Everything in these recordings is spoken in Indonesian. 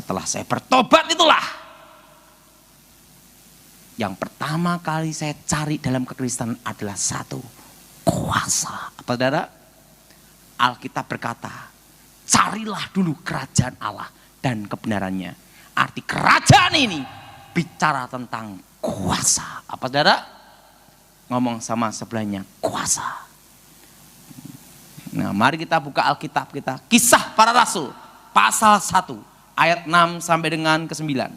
Setelah saya bertobat itulah yang pertama kali saya cari dalam kekristenan adalah satu, kuasa. Apa saudara? Alkitab berkata, carilah dulu kerajaan Allah dan kebenarannya. Arti kerajaan ini bicara tentang kuasa. Apa saudara? Ngomong sama sebelahnya, kuasa. Nah, mari kita buka Alkitab kita. Kisah Para Rasul pasal 1 ayat 6 sampai dengan ke-9.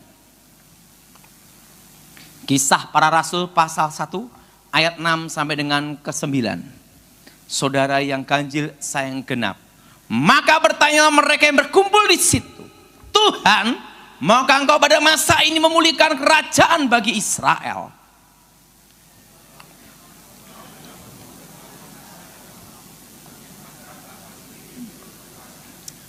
Kisah Para Rasul pasal 1 ayat 6 sampai dengan ke-9. Saudara yang ganjil, saya yang genap. Maka bertanyalah mereka yang berkumpul di situ, Tuhan, maukah engkau pada masa ini memulihkan kerajaan bagi Israel?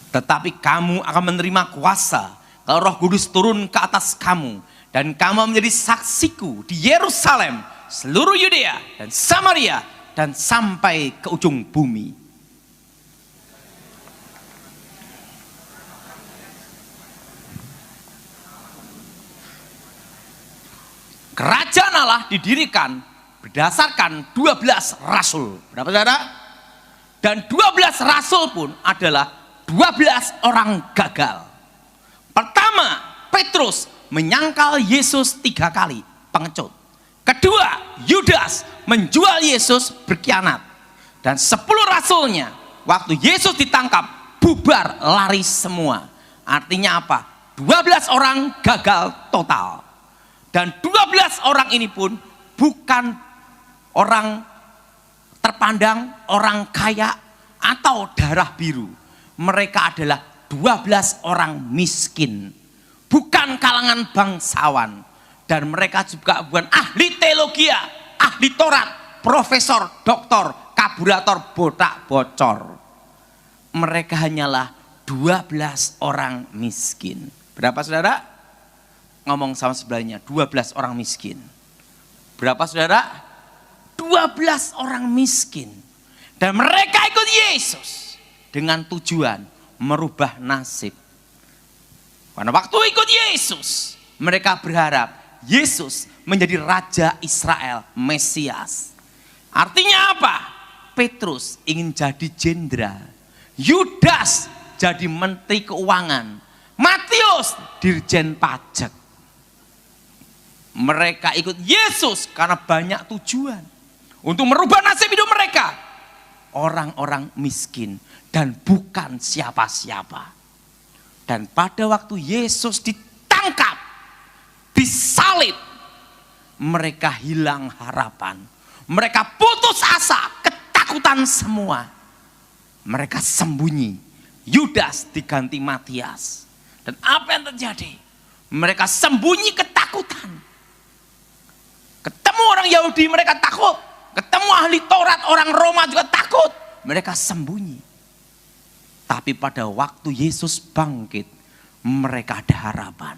Tetapi kamu akan menerima kuasa kalau Roh Kudus turun ke atas kamu, dan kamu menjadi saksiku di Yerusalem, seluruh Yudea dan Samaria, dan sampai ke ujung bumi. Kerajaan Allah didirikan berdasarkan 12 rasul. Berapa saudara? Dan 12 rasul pun adalah 12 orang gagal. Pertama, Petrus menyangkal Yesus 3 kali, pengecut. Kedua, Yudas menjual Yesus, berkhianat. Dan 10 rasulnya, waktu Yesus ditangkap, bubar, lari semua. Artinya apa? 12 orang gagal total. Dan 12 orang ini pun bukan orang terpandang, orang kaya, atau darah biru. Mereka adalah 12 orang miskin, bukan kalangan bangsawan, dan mereka juga bukan ahli teologi, ahli Taurat, profesor, doktor, karburator, botak, bocor. Mereka hanyalah 12 orang miskin. Berapa saudara? Ngomong sama sebelahnya, 12 orang miskin. Berapa saudara? 12 orang miskin. Dan mereka ikut Yesus dengan tujuan merubah nasib. Karena waktu ikut Yesus, mereka berharap Yesus menjadi Raja Israel, Mesias. Artinya apa? Petrus ingin jadi jenderal, Yudas jadi menteri keuangan, Matius dirjen pajak. Mereka ikut Yesus karena banyak tujuan untuk merubah nasib hidup mereka. Orang-orang miskin dan bukan siapa-siapa. Dan pada waktu Yesus ditangkap, disalib, mereka hilang harapan. Mereka putus asa, ketakutan semua. Mereka sembunyi. Yudas diganti Matias. Dan apa yang terjadi? Mereka sembunyi ketakutan. Ketemu orang Yahudi mereka takut. Ketemu ahli Taurat orang Roma juga takut. Mereka sembunyi. Tapi pada waktu Yesus bangkit, mereka ada harapan.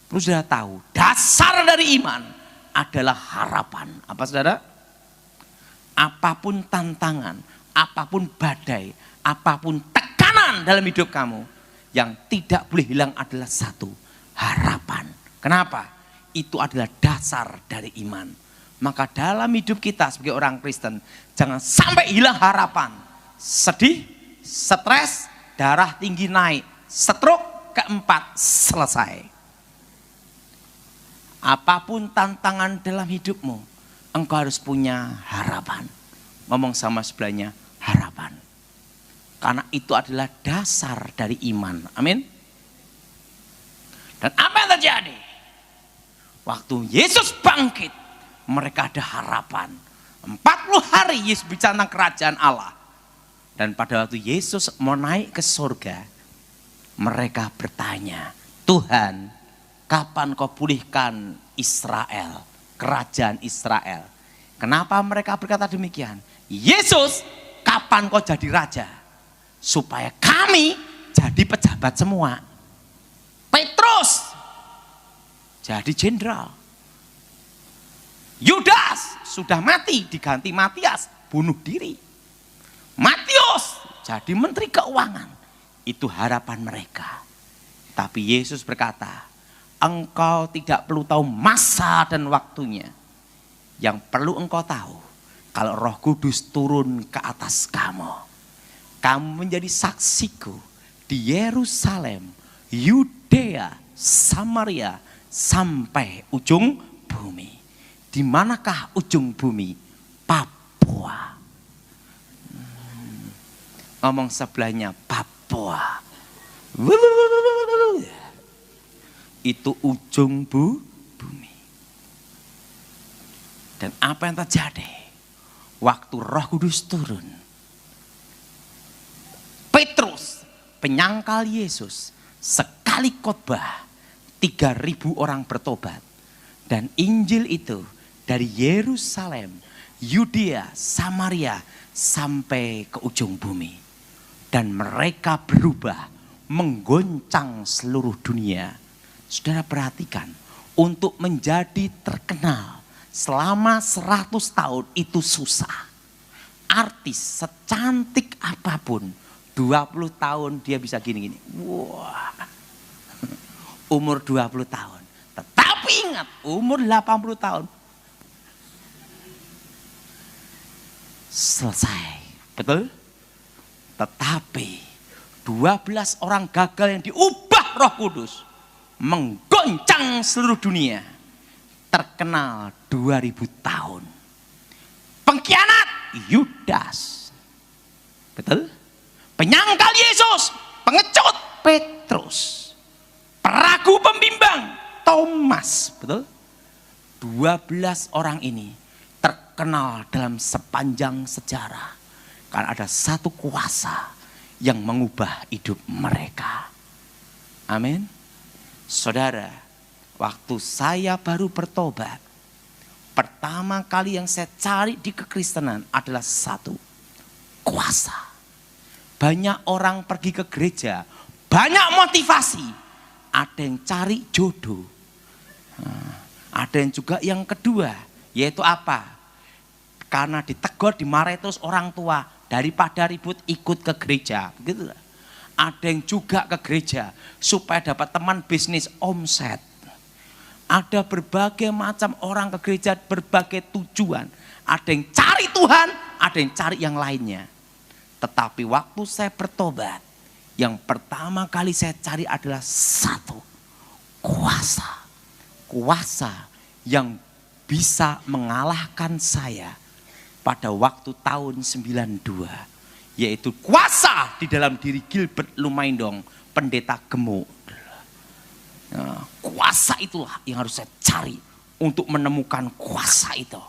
Perlu saudara tahu, dasar dari iman adalah harapan. Apa saudara? Apapun tantangan, apapun badai, apapun tekanan dalam hidup kamu, yang tidak boleh hilang adalah satu, harapan. Kenapa? Itu adalah dasar dari iman. Maka dalam hidup kita sebagai orang Kristen, jangan sampai hilang harapan. Sedih, stres, darah tinggi naik, stroke, keempat, selesai. Apapun tantangan dalam hidupmu, engkau harus punya harapan. Ngomong sama sebelahnya, harapan. Karena itu adalah dasar dari iman. Amin. Dan apa yang terjadi? Waktu Yesus bangkit, mereka ada harapan. 40 hari Yesus bicara tentang kerajaan Allah. Dan pada waktu Yesus mau naik ke surga, mereka bertanya, Tuhan, kapan kau pulihkan Israel, kerajaan Israel? Kenapa mereka berkata demikian? Yesus, kapan kau jadi raja? Supaya kami jadi pejabat semua. Petrus jadi jenderal. Yudas sudah mati, diganti Matias, bunuh diri. Matius jadi menteri keuangan. Itu harapan mereka. Tapi Yesus berkata, engkau tidak perlu tahu masa dan waktunya. Yang perlu engkau tahu, kalau Roh Kudus turun ke atas kamu, kamu menjadi saksiku di Yerusalem, Yudea, Samaria, sampai ujung bumi. Di manakah ujung bumi? Papua. Ngomong sebelahnya, Papua. Itu ujung bumi. Dan apa yang terjadi waktu Roh Kudus turun? Petrus, penyangkal Yesus, sekali khotbah 3.000 orang bertobat. Dan Injil itu dari Yerusalem, Yudea, Samaria sampai ke ujung bumi. Dan mereka berubah, menggoncang seluruh dunia. Saudara perhatikan, untuk menjadi terkenal selama 100 tahun itu susah. Artis secantik apapun, 20 tahun dia bisa gini-gini. Wah, umur 20 tahun. Tetapi ingat, umur 80 tahun selesai. Betul? Tetapi 12 orang gagal yang diubah Roh Kudus menggoncang seluruh dunia. Terkenal 2000 tahun. Pengkhianat Yudas. Betul? Penyangkal Yesus, pengecut Petrus. Peragu pembimbang Thomas. Betul? 12 orang ini terkenal dalam sepanjang sejarah. Karena ada satu kuasa yang mengubah hidup mereka. Amin. Saudara, waktu saya baru bertobat, pertama kali yang saya cari di kekristenan adalah satu, kuasa. Banyak orang pergi ke gereja, banyak motivasi. Ada yang cari jodoh. Ada yang juga yang kedua, yaitu apa? Karena ditegur, dimarahi terus orang tua, daripada ribut ikut ke gereja. Begitu. Ada yang juga ke gereja supaya dapat teman bisnis omset. Ada berbagai macam orang ke gereja, berbagai tujuan. Ada yang cari Tuhan, ada yang cari yang lainnya. Tetapi waktu saya bertobat, yang pertama kali saya cari adalah satu, kuasa. Kuasa yang bisa mengalahkan saya pada waktu tahun 92. Yaitu kuasa di dalam diri Gilbert Lumaindong, pendeta gemuk. Nah, kuasa itulah yang harus saya cari untuk menemukan kuasa itu.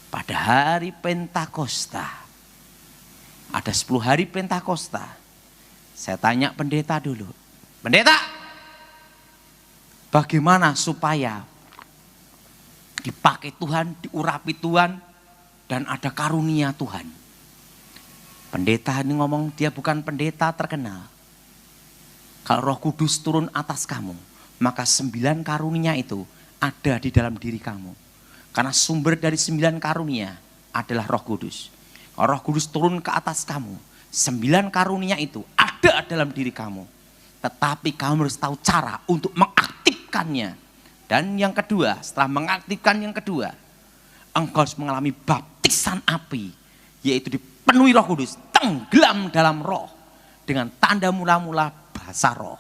Pada hari Pentakosta, ada 10 hari Pentakosta, saya tanya pendeta dulu, pendeta, bagaimana supaya dipakai Tuhan, diurapi Tuhan, dan ada karunia Tuhan? Pendeta ini ngomong, dia bukan pendeta terkenal. Kalau Roh Kudus turun atas kamu, maka 9 karunia itu ada di dalam diri kamu. Karena sumber dari 9 karunia adalah Roh Kudus. Kalau Roh Kudus turun ke atas kamu, 9 karunia itu ada dalam diri kamu. Tetapi kamu harus tahu cara untuk mengaktifkannya. Dan yang kedua, setelah mengaktifkan yang kedua, engkau harus mengalami baptisan api, yaitu dipenuhi Roh Kudus, tenggelam dalam roh dengan tanda mula-mula bahasa roh.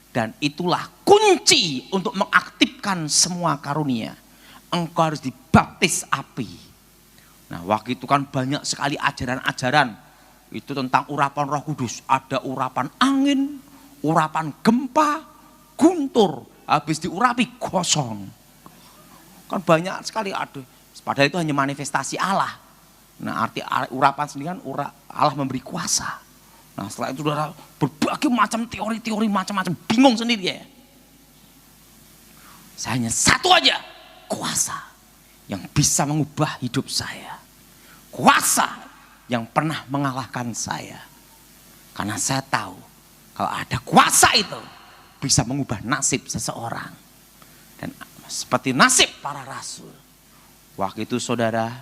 Dan itulah kunci untuk mengaktifkan semua karunia. Engkau harus dibaptis api. Nah, waktu itu kan banyak sekali ajaran-ajaran itu tentang urapan Roh Kudus. Ada urapan angin, urapan gempa, guntur, habis diurapi kosong. Kan banyak sekali ada. Padahal itu hanya manifestasi Allah. Nah, arti urapan sendiri kan Allah memberi kuasa. Nah, setelah itu saudara, berbagai macam teori-teori macam-macam, bingung sendiri ya. Saya hanya satu aja, kuasa yang bisa mengubah hidup saya. Kuasa yang pernah mengalahkan saya. Karena saya tahu kalau ada kuasa itu bisa mengubah nasib seseorang. Dan seperti nasib para rasul. Waktu itu saudara,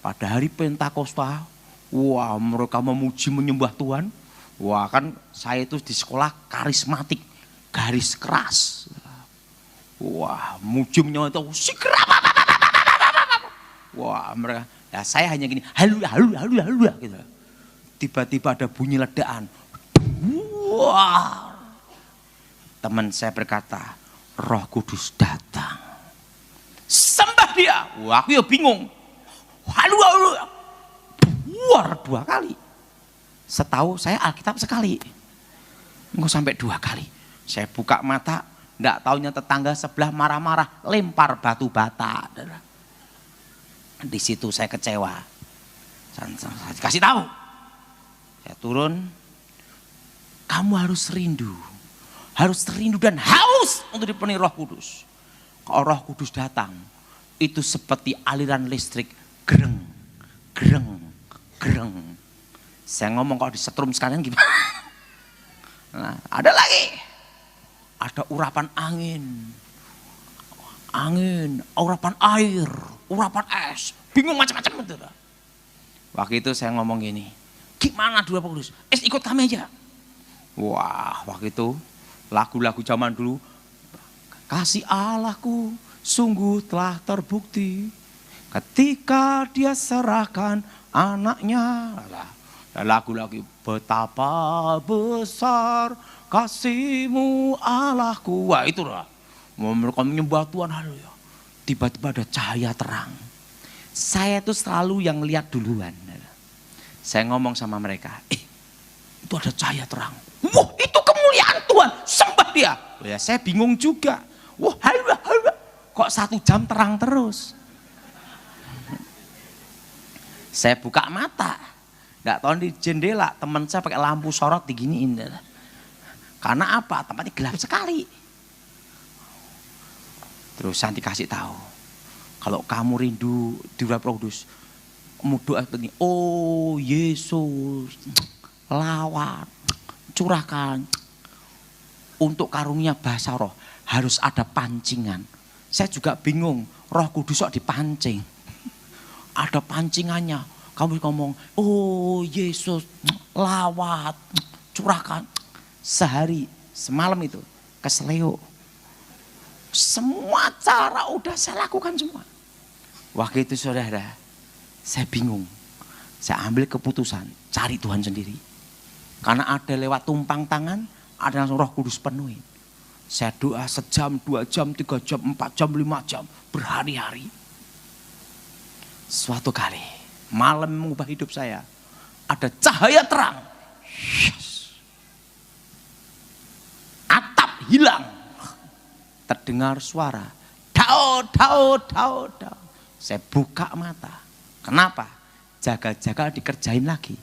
pada hari Pentakosta, wah mereka memuji menyembah Tuhan. Wah kan saya itu di sekolah karismatik, garis keras. Wah mujiumnya itu wah mereka, ya saya hanya gini, halu gitu. Tiba-tiba ada bunyi ledakan. Wah, teman saya berkata, Roh Kudus datang. Sembah dia. Wah aku ya bingung. Halu. Wah 2 kali. Setahu saya Alkitab sekali. Enggak sampai 2 kali. Saya buka mata, enggak taunya tetangga sebelah marah-marah, lempar batu bata. Di situ saya kecewa. Saya kasih tahu. Saya turun. Kamu harus rindu. Harus rindu dan haus untuk dipenuhi Roh Kudus. Kalau Roh Kudus datang, itu seperti aliran listrik. Gereng. Saya ngomong kalau disetrum sekalian gimana? Nah, ada lagi. Ada urapan angin, urapan air, urapan es, bingung macam-macam betul. Waktu itu saya ngomong gini, gimana Roh Kudus? Ikut kami aja. Wah, waktu itu lagu-lagu zaman dulu, kasih Allahku sungguh telah terbukti ketika dia serahkan anaknya. Lagu-lagu betapa besar kasihmu Allahku. Wah itulah. Mereka menyembah Tuhan, haleluya. Tiba-tiba ada cahaya terang. Saya tuh selalu yang lihat duluan. Saya ngomong sama mereka, itu ada cahaya terang. Wah itu kemuliaan Tuhan, sembah dia. Ya saya bingung juga. Wah haleluya. Kok 1 jam terang terus. Saya buka mata. Nggak tahu di jendela teman saya pakai lampu sorot diginiin. Karena apa? Tempatnya gelap sekali. Terus saya dikasih tahu, kalau kamu rindu di Roh Kudus, kamu doa begini, oh Yesus, lawat, curahkan. Untuk karunia bahasa roh harus ada pancingan. Saya juga bingung, Roh Kudus kok dipancing. Ada pancingannya. Kamu ngomong, oh Yesus, lawat, curahkan. Sehari, semalam itu, keseleo. Semua cara udah saya lakukan semua. Waktu itu saudara, saya bingung. Saya ambil keputusan, cari Tuhan sendiri. Karena ada lewat tumpang tangan, ada langsung Roh Kudus penuhi. Saya doa 1 jam, 2 jam, 3 jam, 4 jam, 5 jam, berhari-hari. Suatu kali, malam mengubah hidup saya. Ada cahaya terang. Yes. Atap hilang. Terdengar suara. Daud. Saya buka mata. Kenapa? Jaga-jaga dikerjain lagi.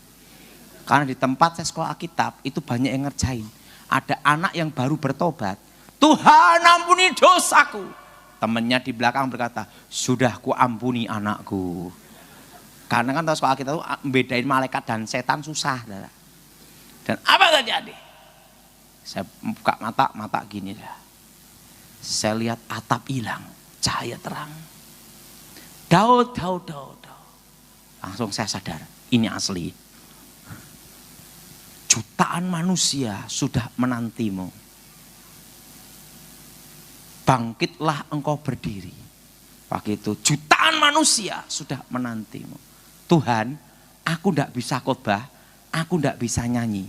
Karena di tempat saya sekolah Alkitab itu banyak yang ngerjain. Ada anak yang baru bertobat. Tuhan ampuni dosaku. Temennya di belakang berkata, sudah ku ampuni anakku. Karena kan tahu sekolah Alkitab itu membedain malaikat dan setan susah. Dan apa terjadi? Saya buka mata gini dah. Saya lihat atap hilang, cahaya terang. Daud. Langsung saya sadar, ini asli. Jutaan manusia sudah menantimu. Bangkitlah engkau berdiri. Waktu itu jutaan manusia sudah menantimu. Tuhan, aku tidak bisa khotbah, aku tidak bisa nyanyi.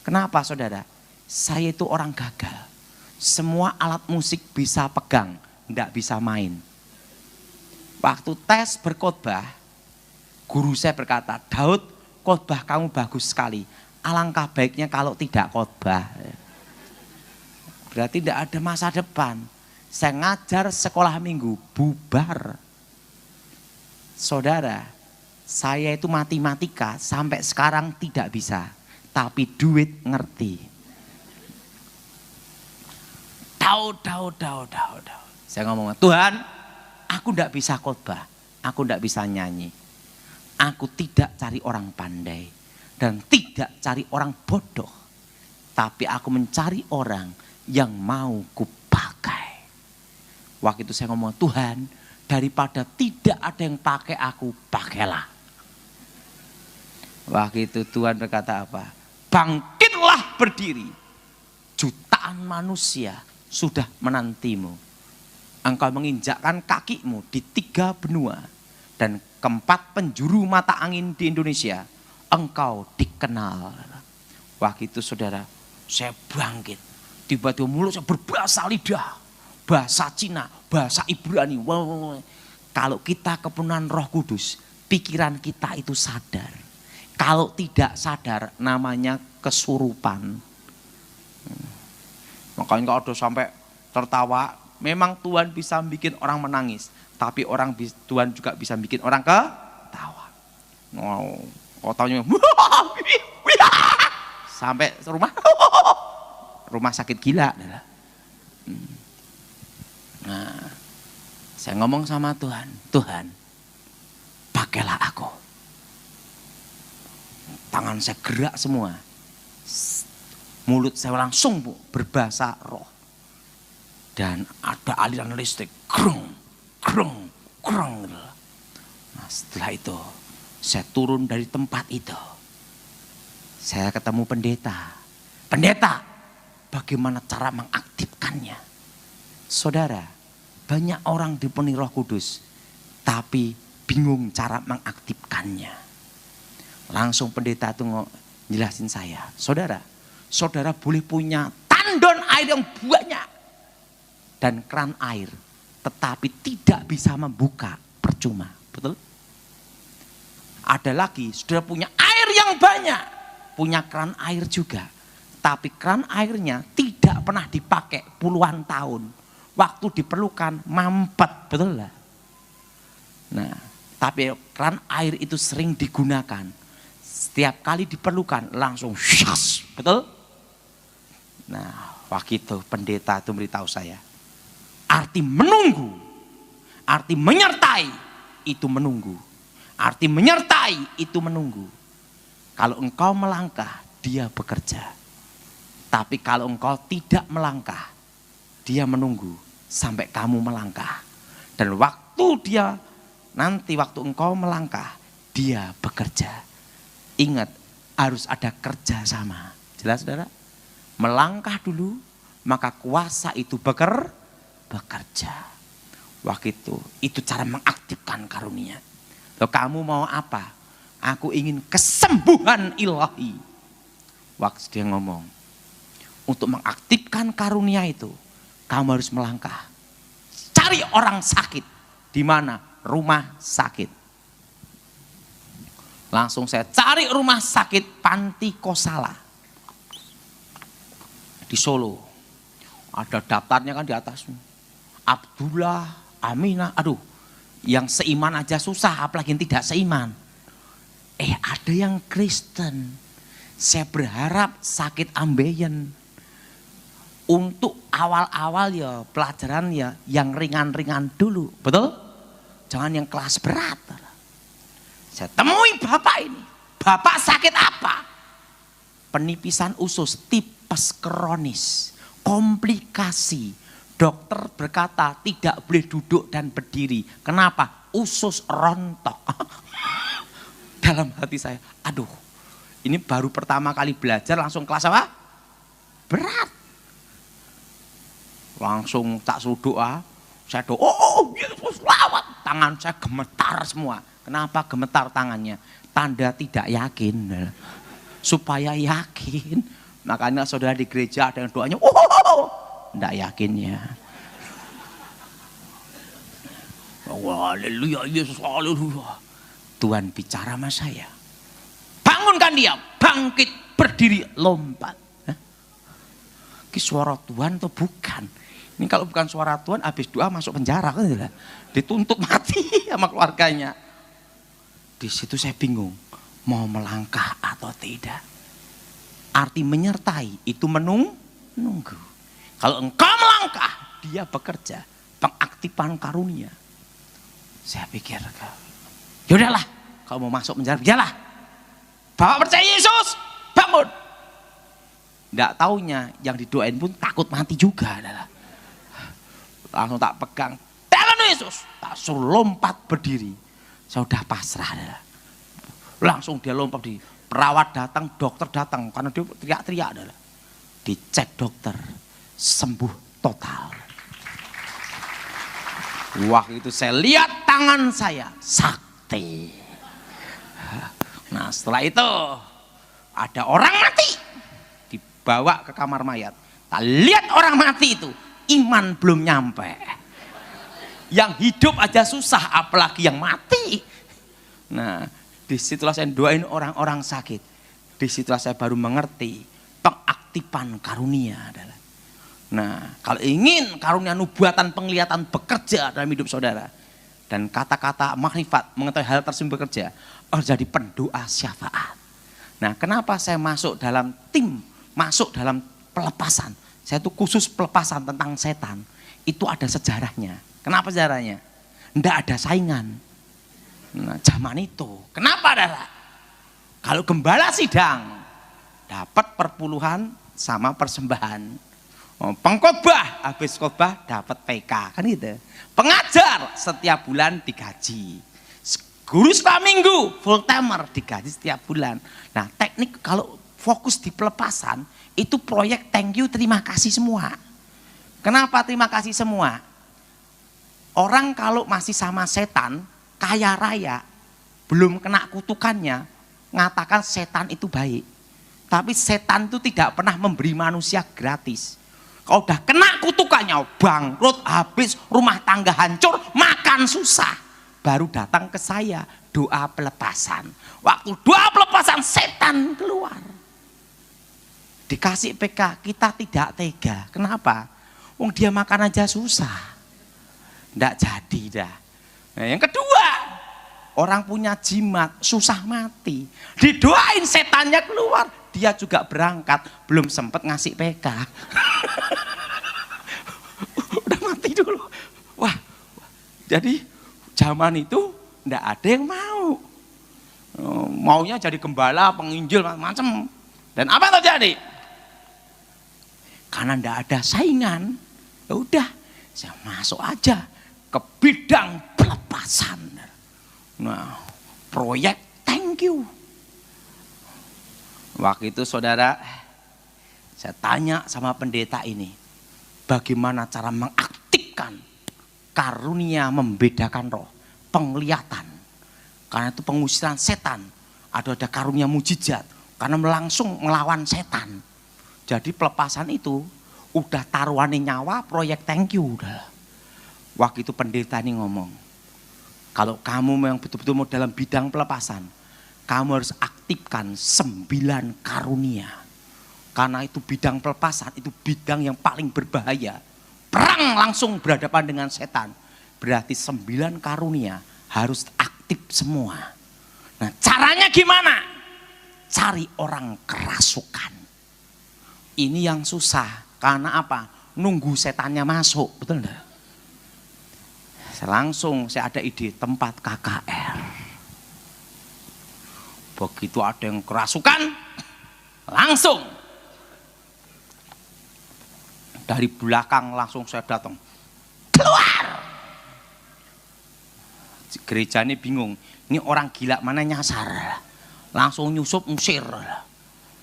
Kenapa saudara? Saya itu orang gagal. Semua alat musik bisa pegang, tidak bisa main. Waktu tes berkhotbah, guru saya berkata, Daud, khotbah kamu bagus sekali. Alangkah baiknya kalau tidak khotbah. Berarti tidak ada masa depan. Saya ngajar sekolah minggu, bubar. Saudara, saya itu matematika sampai sekarang tidak bisa. Tapi duit ngerti. Daud. Saya ngomong, Tuhan, aku tidak bisa khotbah, aku tidak bisa nyanyi. Aku tidak cari orang pandai dan tidak cari orang bodoh. Tapi aku mencari orang yang mau kupakai. Waktu itu saya ngomong, Tuhan, daripada tidak ada yang pakai aku, pakailah. Waktu itu Tuhan berkata apa? Bangkit berdiri. Jutaan manusia sudah menantimu. Engkau menginjakkan kakimu di 3 benua. Dan keempat penjuru mata angin di Indonesia, engkau dikenal. Wah itu saudara, saya bangkit. Tiba-tiba mulut saya berbahasa lidah. Bahasa Cina, bahasa Ibrani. Wow. Kalau kita kepenuhan Roh Kudus, pikiran kita itu sadar. Kalau tidak sadar, namanya kesurupan. Makanya kalau ada sampai tertawa, memang Tuhan bisa bikin orang menangis. Tapi Tuhan juga bisa bikin orang ketawa. Oh, kotanya sampai rumah sakit gila. Nah, saya ngomong sama Tuhan, Tuhan, pakailah aku. Tangan saya gerak semua. Mulut saya langsung berbahasa roh. Dan ada aliran listrik. Krung. Nah, setelah itu saya turun dari tempat itu. Saya ketemu pendeta. Pendeta, bagaimana cara mengaktifkannya? Saudara, banyak orang dipenuhi Roh Kudus, tapi bingung cara mengaktifkannya. Langsung pendeta itu jelasin saya, saudara boleh punya tandon air yang banyak dan keran air, tetapi tidak bisa membuka, percuma, betul? Ada lagi, saudara punya air yang banyak, punya keran air juga, tapi keran airnya tidak pernah dipakai puluhan tahun. Waktu diperlukan mampet, betul lah. Nah, tapi keran air itu sering digunakan. Setiap kali diperlukan langsung syas, betul? Nah, waktu itu pendeta itu memberitahu saya. Arti menunggu, arti menyertai itu menunggu. Arti menyertai itu menunggu. Kalau engkau melangkah, dia bekerja. Tapi kalau engkau tidak melangkah, dia menunggu sampai kamu melangkah. Dan waktu engkau melangkah, dia bekerja. Ingat, harus ada kerja sama. Jelas saudara? Melangkah dulu, maka kuasa itu bekerja. Waktu itu cara mengaktifkan karunia. Loh, kamu mau apa? Aku ingin kesembuhan ilahi. Waktu dia ngomong, untuk mengaktifkan karunia itu, kamu harus melangkah. Cari orang sakit. Di mana? Rumah sakit. Langsung saya cari rumah sakit Panti Kosala. Di Solo. Ada daftarnya kan di atas. Abdullah, Aminah, aduh. Yang seiman aja susah, apalagi yang tidak seiman. Ada yang Kristen. Saya berharap sakit ambeien. Untuk awal-awal ya pelajaran ya yang ringan-ringan dulu, betul? Jangan yang kelas berat. Saya temui bapak ini. Bapak sakit apa? Penipisan usus, tipes kronis, komplikasi. Dokter berkata tidak boleh duduk dan berdiri. Kenapa? Usus rontok. Dalam hati saya, aduh, ini baru pertama kali belajar langsung kelas apa? Berat. Langsung tak suruh doa. Saya doa, Yesus lawat. Tangan saya gemetar semua. Kenapa gemetar tangannya? Tanda tidak yakin. Supaya yakin. Makanya saudara di gereja ada yang doanya, tidak yakinnya. Haleluya, Yesus, haleluya. Tuhan bicara sama saya. Bangunkan dia, bangkit, berdiri, lompat. Ini suara Tuhan atau bukan? Ini kalau bukan suara Tuhan, habis doa masuk penjara kan? Dituntut mati sama keluarganya. Di situ saya bingung, mau melangkah atau tidak. Arti menyertai itu menunggu. Kalau engkau melangkah, dia bekerja. Pengaktifan karunia. Saya pikir, yaudahlah, kalau mau masuk penjara, yalah. Bapak percaya Yesus, bangun. Nggak taunya yang didoain pun takut mati juga. Adalah. Langsung tak pegang, dalam Yesus, tak suruh lompat berdiri. Saya udah pasrah. Adalah. Langsung dia lompat berdiri. Perawat datang, dokter datang, karena dia teriak-teriak. Adalah. Dicek dokter, sembuh total. Wah, itu saya lihat tangan saya sakti. Nah, setelah itu ada orang mati, dibawa ke kamar mayat. Kita lihat orang mati itu, iman belum nyampe. Yang hidup aja susah, apalagi yang mati. Nah, disitulah saya doain orang-orang sakit. Disitulah saya baru mengerti pengaktifan karunia adalah. Nah, kalau ingin karunia nubuatan penglihatan bekerja dalam hidup saudara, dan kata-kata makrifat mengetahui hal tersebut bekerja, jadi pendoa syafaat. Nah, kenapa saya masuk dalam tim, masuk dalam pelepasan? Saya itu khusus pelepasan tentang setan. Itu ada sejarahnya. Kenapa sejarahnya? Tidak ada saingan. Nah, zaman itu, kenapa adalah? Kalau gembala sidang, dapat perpuluhan sama persembahan. Pengkhotbah, habis khotbah dapat PK, kan gitu. Pengajar setiap bulan digaji. Guru sekolah minggu, full timer digaji setiap bulan. Nah, teknik kalau fokus di pelepasan, itu proyek thank you, terima kasih semua. Kenapa terima kasih semua? Orang kalau masih sama setan, kaya raya, belum kena kutukannya, ngatakan setan itu baik. Tapi setan itu tidak pernah memberi manusia gratis. Kalau udah kena kutukannya, bangkrut, habis, rumah tangga hancur, makan susah. Baru datang ke saya, doa pelepasan. Waktu doa pelepasan, setan keluar. Dikasih PK, kita tidak tega. Kenapa? Wong dia makan aja susah. Nggak jadi dah. Nah, yang kedua, orang punya jimat, susah mati. Didoain setannya keluar, dia juga berangkat, belum sempat ngasih PK. Udah mati dulu. Wah, jadi zaman itu nggak ada yang mau. Maunya jadi gembala, penginjil, macam-macam. Dan apa terjadi? Karena nggak ada saingan, ya udah, saya masuk aja ke bidang pelepasan. Nah, proyek thank you. Waktu itu saudara, saya tanya sama pendeta ini, bagaimana cara mengaktifkan karunia membedakan roh, penglihatan. Karena itu pengusiran setan, ada karunia mujizat, karena langsung melawan setan. Jadi pelepasan itu udah taruhannya nyawa, proyek thank you udah. Waktu itu pendeta ini ngomong, kalau kamu memang betul-betul mau dalam bidang pelepasan, kamu harus aktifkan 9 karunia. Karena itu bidang pelepasan, itu bidang yang paling berbahaya. Perang langsung berhadapan dengan setan. Berarti 9 karunia harus aktif semua. Nah, caranya gimana? Cari orang kerasukan. Ini yang susah, karena apa? Nunggu setannya masuk, betul enggak? Langsung saya ada ide tempat KKR. Begitu ada yang kerasukan, langsung dari belakang langsung saya datang, keluar. Gereja ini bingung, ini orang gila mana nyasar, langsung nyusup ngusir.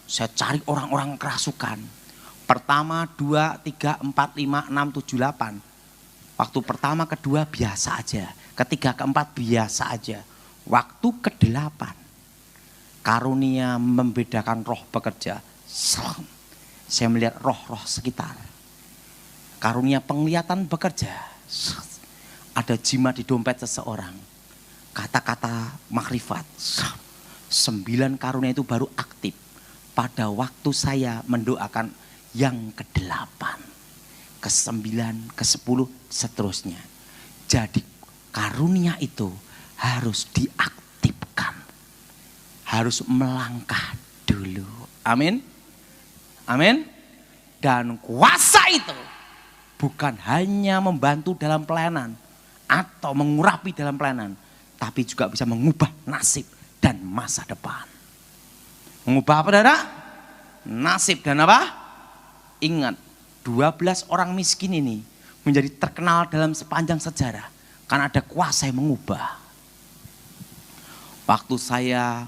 Saya cari orang-orang kerasukan. Pertama, 2, 3, 4, 5, 6, 7, 8. Waktu pertama, kedua biasa aja. Ketiga, keempat biasa aja. Waktu ke-8, karunia membedakan roh bekerja. Saya melihat roh-roh sekitar. Karunia penglihatan bekerja. Ada jimat di dompet seseorang. Kata-kata makrifat. 9 karunia itu baru aktif pada waktu saya mendoakan yang ke-8. Ke-9, ke-10, seterusnya. Jadi karunia itu harus diaktifkan. Harus melangkah dulu. Amin. Amin. Dan kuasa itu bukan hanya membantu dalam pelayanan atau mengurapi dalam pelayanan, tapi juga bisa mengubah nasib dan masa depan. Mengubah apa, saudara? Nasib dan apa? Ingat, 12 orang miskin ini menjadi terkenal dalam sepanjang sejarah karena ada kuasa yang mengubah. Waktu saya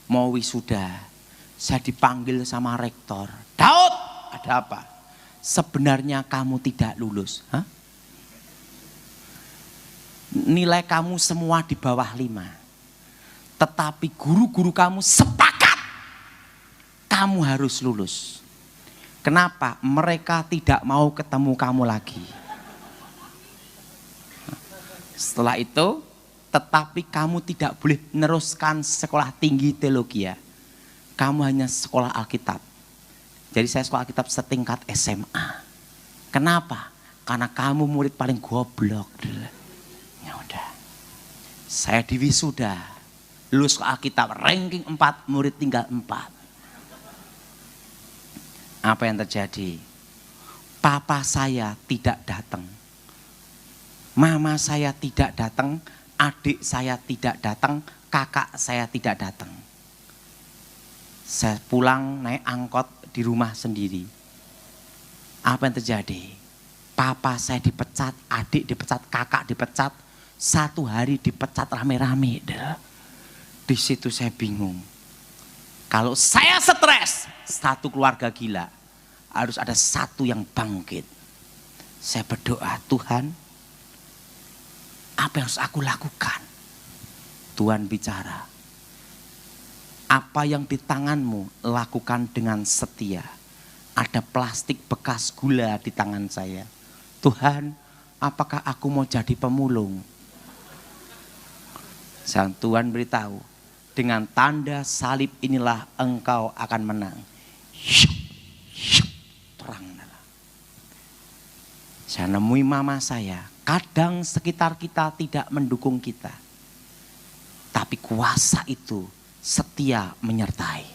mau wisuda, saya dipanggil sama rektor. Daud, ada ada apa? Sebenarnya kamu tidak lulus. Hah? Nilai kamu semua di bawah 5. Tetapi guru-guru kamu sepakat kamu harus lulus. Kenapa? Mereka tidak mau ketemu kamu lagi. Setelah itu, tetapi kamu tidak boleh meneruskan sekolah tinggi teologi ya. Kamu hanya sekolah Alkitab. Jadi saya sekolah Alkitab setingkat SMA. Kenapa? Karena kamu murid paling goblok. Ya udah. Saya diwisuda. Lulus sekolah Alkitab ranking 4, murid tinggal 4. Apa yang terjadi? Papa saya tidak datang. Mama saya tidak datang, adik saya tidak datang, kakak saya tidak datang. Saya pulang naik angkot di rumah sendiri. Apa yang terjadi? Papa saya dipecat, adik dipecat, kakak dipecat. 1 hari dipecat rame-rame. Di situ saya bingung. Kalau saya stres, 1 keluarga gila. Harus ada 1 yang bangkit. Saya berdoa, Tuhan, apa yang harus aku lakukan? Tuhan bicara, apa yang di tanganmu lakukan dengan setia. Ada plastik bekas gula di tangan saya. Tuhan, apakah aku mau jadi pemulung? Sang Tuhan beritahu, dengan tanda salib inilah engkau akan menang. Terang. Saya nemui mama saya. Kadang sekitar kita tidak mendukung kita. Tapi kuasa itu setia menyertai.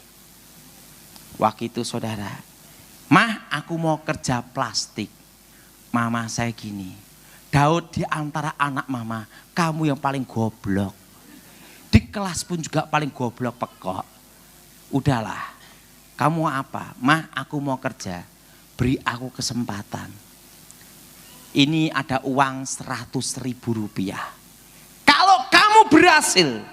Waktu itu saudara, Mah aku mau kerja plastik. Mama saya gini, Daud di antara anak mama, kamu yang paling goblok. Di kelas pun juga paling goblok pekok. Udahlah, kamu apa? Mah aku mau kerja, beri aku kesempatan. Ini ada uang 100.000 rupiah. Kalau kamu berhasil,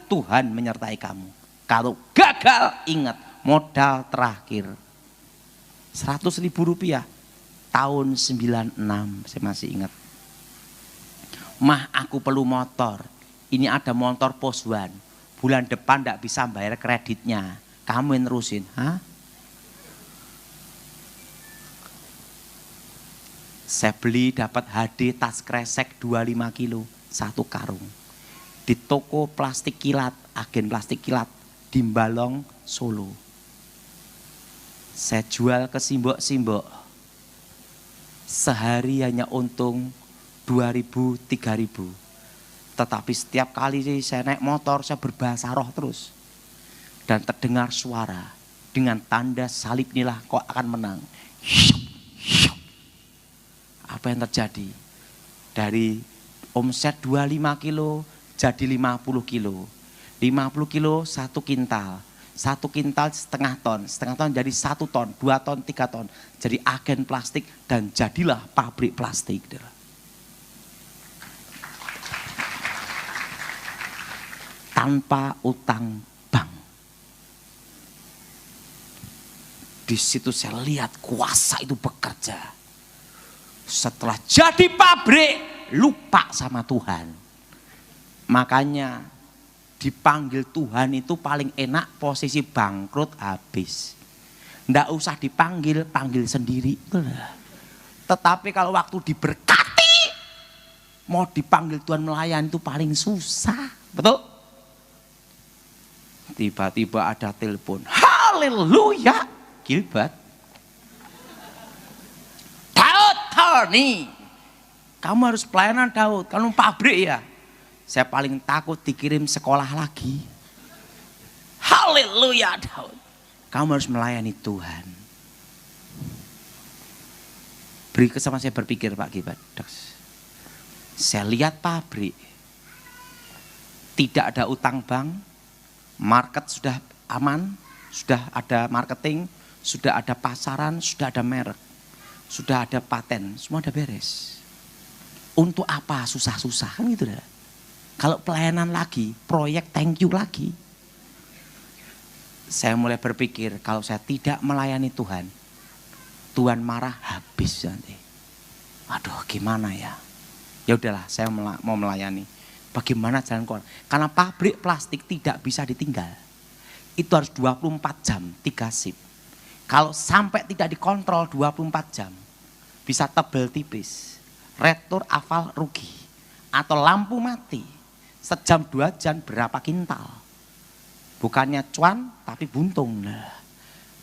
Tuhan menyertai kamu. Kalau gagal, ingat modal terakhir 100.000 rupiah. Tahun 96, saya masih ingat. Mah aku perlu motor. Ini ada motor Poswan. Bulan depan tidak bisa bayar kreditnya. Kamu yang nerusin. Hah? Saya beli dapat HD tas kresek 25 kilo, 1 karung. Di toko plastik kilat, agen plastik kilat di Balong, Solo. Saya jual ke simbok-simbok. Sehari hanya untung 2.000, 3.000. Tetapi setiap kali saya naik motor, saya berbahasa roh terus. Dan terdengar suara, dengan tanda salib inilah kau akan menang. Apa yang terjadi? Dari omset 25 kilo jadi 50 kilo. 50 kilo 1 kintal. 1 kintal setengah ton jadi 1 ton, 2 ton, 3 ton. Jadi agen plastik dan jadilah pabrik plastik. Tanpa utang bank. Di situ saya lihat kuasa itu bekerja. Setelah jadi pabrik, lupa sama Tuhan. Makanya dipanggil Tuhan itu paling enak posisi bangkrut habis. Nggak usah dipanggil, panggil sendiri. Tetapi kalau waktu diberkati, mau dipanggil Tuhan melayani itu paling susah. Betul? Tiba-tiba ada telepon. Haleluya, Gilbert. Nih, kamu harus pelayanan Daud, kamu pabrik ya. Saya paling takut dikirim sekolah lagi. Haleluya Daud. Kamu harus melayani Tuhan. Beri kesempatan saya berpikir Pak Gilbert. Saya lihat pabrik. Tidak ada utang bank. Market sudah aman. Sudah ada marketing. Sudah ada pasaran. Sudah ada merek. Sudah ada paten, semua ada beres. Untuk apa susah-susah kan gitu dah. Kalau pelayanan lagi, proyek thank you lagi. Saya mulai berpikir kalau saya tidak melayani Tuhan, Tuhan marah habis nanti. Aduh gimana ya? Ya udahlah, saya mau melayani. Bagaimana jalan keluar? Karena pabrik plastik tidak bisa ditinggal. Itu harus 24 jam, 3 shift. Kalau sampai tidak dikontrol 24 jam, bisa tebel tipis, retur afal rugi, atau lampu mati, sejam 2 jam berapa kintal. Bukannya cuan, tapi buntung. Nah,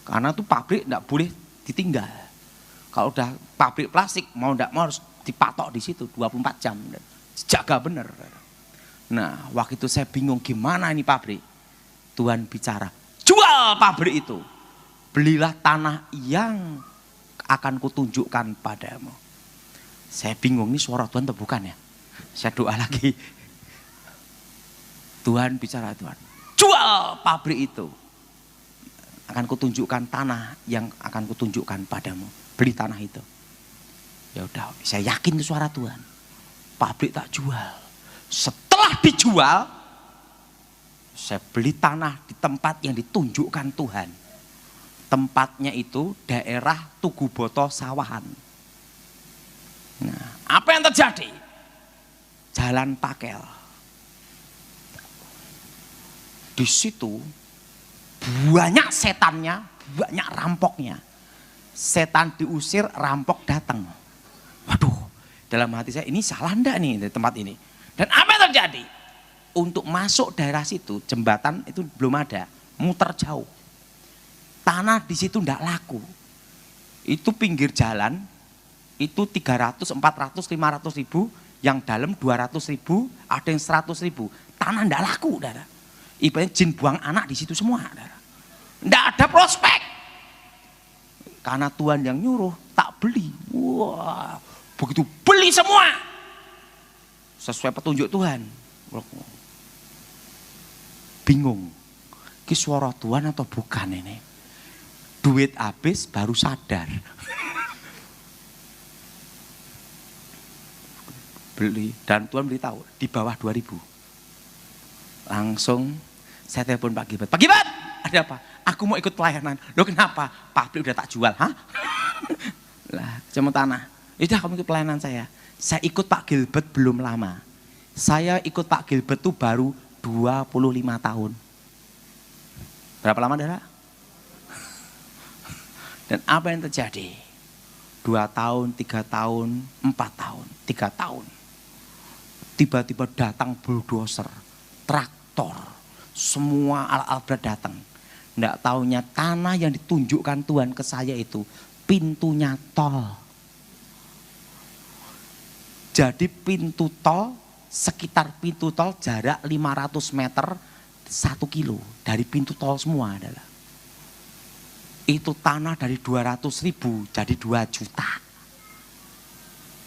karena itu pabrik tidak boleh ditinggal. Kalau udah pabrik plastik, mau tidak mau harus dipatok di situ 24 jam. Jaga bener. Nah, waktu itu saya bingung gimana ini pabrik. Tuhan bicara, jual pabrik itu. Belilah tanah yang akan kutunjukkan padamu. Saya bingung, ini suara Tuhan atau bukan ya? Saya doa lagi. Tuhan bicara, Tuhan, jual pabrik itu. Akan kutunjukkan tanah yang akan kutunjukkan padamu. Beli tanah itu. Ya udah, saya yakin itu suara Tuhan. Pabrik tak jual. Setelah dijual, saya beli tanah di tempat yang ditunjukkan Tuhan. Tempatnya itu daerah Tugu Boto Sawahan. Nah, apa yang terjadi? Jalan Pakel. Di situ banyak setannya, banyak rampoknya. Setan diusir, rampok datang. Waduh, dalam hati saya ini salah ndak nih di tempat ini. Dan apa yang terjadi? Untuk masuk daerah situ, jembatan itu belum ada, muter jauh. Tanah di situ ndak laku. Itu pinggir jalan, itu 300, 400, 500 ribu, yang dalam 200 ribu, ada yang 100 ribu. Tanah ndak laku, saudara. Ibaratnya jin buang anak di situ semua, saudara. Ndak ada prospek. Karena Tuhan yang nyuruh, tak beli. Wah, begitu beli semua. Sesuai petunjuk Tuhan. Bingung. Ini suara Tuhan atau bukan ini? Duit habis baru sadar. Beli. Dan Tuhan beritahu di bawah 2.000. Langsung saya telepon Pak Gilbert. Pak Gilbert, ada apa? Aku mau ikut pelayanan. Loh kenapa? Pabrik udah tak jual. Hah? Lah, saya mau tanah. Udah kamu ikut pelayanan saya. Saya ikut Pak Gilbert belum lama. Saya ikut Pak Gilbert tuh baru 25 tahun. Berapa lama, Dara? Dan apa yang terjadi? 2 tahun, 3 tahun, 4 tahun, 3 tahun. Tiba-tiba datang bulldozer, traktor, semua alat-alat berat datang. Nggak taunya tanah yang ditunjukkan Tuhan ke saya itu pintunya tol. Jadi pintu tol, sekitar pintu tol jarak 500 meter 1 kilo. Dari pintu tol semua adalah. Itu tanah dari 200 ribu jadi 2 juta.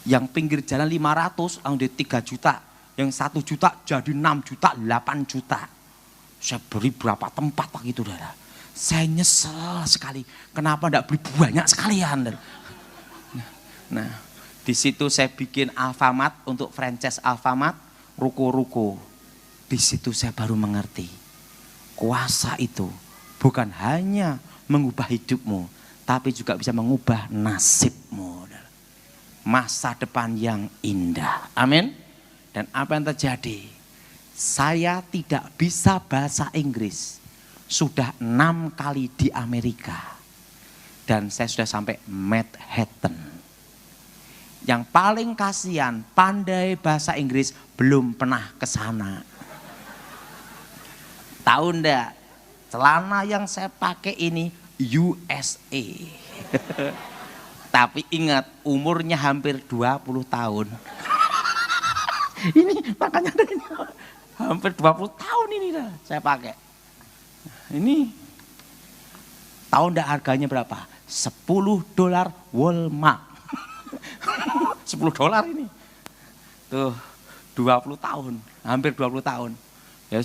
Yang pinggir jalan 500, yang di 3 juta. Yang 1 juta jadi 6 juta, 8 juta. Saya beri berapa tempat pak itu, saudara. Saya nyesel sekali. Kenapa enggak beli banyak sekalian? Nah, di situ saya bikin Alfamart untuk franchise Alfamart, ruko-ruko. Di situ saya baru mengerti. Kuasa itu bukan hanya mengubah hidupmu, tapi juga bisa mengubah nasibmu. Masa depan yang indah. Amin. Dan apa yang terjadi? Saya tidak bisa bahasa Inggris. Sudah 6 kali di Amerika. Dan saya sudah sampai Manhattan. Yang paling kasihan, pandai bahasa Inggris belum pernah ke sana. Tahu enggak? Celana yang saya pakai ini USA. Tapi ingat, umurnya hampir 20 tahun. Ini makanya ini hampir 20 tahun ini dah saya pakai. Ini tahu enggak harganya berapa? $10 Walmart. $10 ini. Tuh 20 tahun, hampir 20 tahun. Ya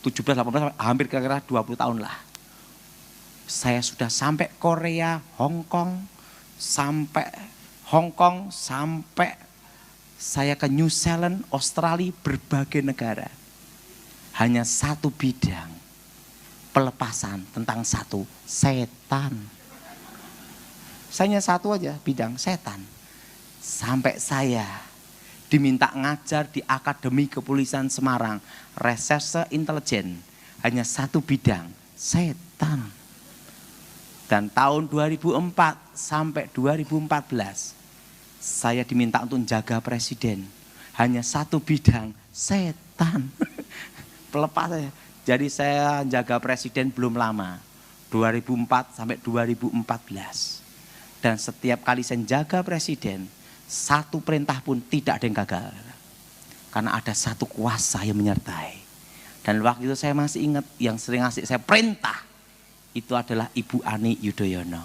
17, 18, hampir kira-kira 20 tahun lah. Saya sudah sampai Korea, Hong Kong, sampai saya ke New Zealand, Australia, berbagai negara. Hanya satu bidang, pelepasan tentang satu setan. Saya satu aja, bidang setan. Sampai saya diminta ngajar di Akademi Kepolisian Semarang, reserse intelijen, hanya satu bidang, setan. Dan tahun 2004 sampai 2014, saya diminta untuk jaga presiden, hanya satu bidang, setan. Pelepas saya. Jadi saya jaga presiden belum lama, 2004 sampai 2014. Dan setiap kali saya jaga presiden, satu perintah pun tidak ada yang gagal. Karena ada satu kuasa yang menyertai. Dan waktu itu saya masih ingat yang sering ngasih saya perintah, itu adalah Ibu Ani Yudhoyono.